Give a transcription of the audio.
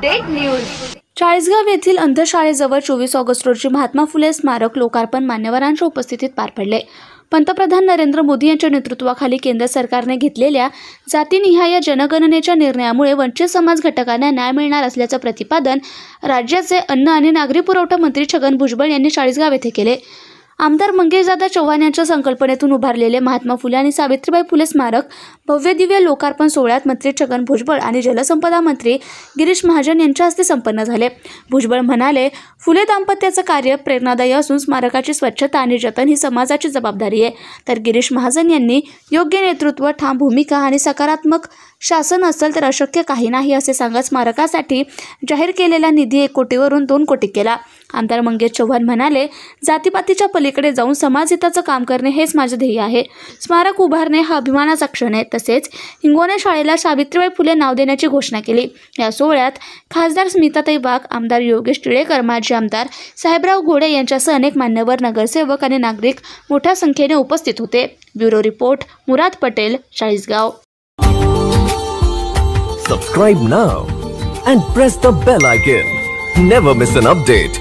Update news. Chalisgaon येथील अंधशाळेजवळ 24 August रोजी महात्मा फुले स्मारक लोकार्पण मान्यवरांच्या उपस्थितीत पार पडले। पंतप्रधान नरेंद्र मोदी यांच्या नेतृत्वाखाली केंद्र सरकारने घेतलेल्या जातीनिहाय जनगणनेच्या निर्णयामुळे वंचित समाज घटकांना न्याय मिळणार असल्याचं प्रतिपादन राज्याचे अन्न आणि नागरी पुरवठा मंत्री छगन भुजबळ यांनी चाळीसगाव येथे केले। आमदार मंगेशदादा चव्हाण यांच्या संकल्पनेतून उभारलेले महात्मा फुले आणि सावित्रीबाई फुले स्मारक भव्य दिव्य लोकार्पण सोहळ्यात मंत्री छगन भुजबळ आणि जलसंपदा मंत्री गिरीश महाजन यांच्या हस्ते संपन्न झाले। भुजबळ म्हणाले, फुले दाम्पत्याचं कार्य प्रेरणादायी असून स्मारकाची स्वच्छता आणि जतन ही समाजाची जबाबदारी आहे। तर गिरीश महाजन यांनी योग्य नेतृत्व, ठाम भूमिका आणि सकारात्मक शासन असेल तर अशक्य काही नाही असे सांगत स्मारकासाठी जाहीर केलेला निधी 1 कोटीवरून 2 कोटी केला। आमदार मंगेश चव्हाण म्हणाले, जातीपातीच्या पलीकडे जाऊन समाजहिताचं काम करणे हेच माझे ध्येय आहे। स्मारक उभारणे हा अभिमानाचा क्षण आहे। तसेच हिंगोणे शाळेला सावित्रीबाई फुले नाव देण्याची घोषणा केली। या सोहळ्यात खासदार स्मिताताई वाघ, आमदार योगेश टिळेकर, माजी आमदार साहेबराव घोडे यांच्यासह अनेक मान्यवर, नगरसेवक आणि नागरिक मोठ्या संख्येने उपस्थित होते। Bureau report, Murad Patel, Chalisgaon. Subscribe now and press the bell icon. Never miss an update.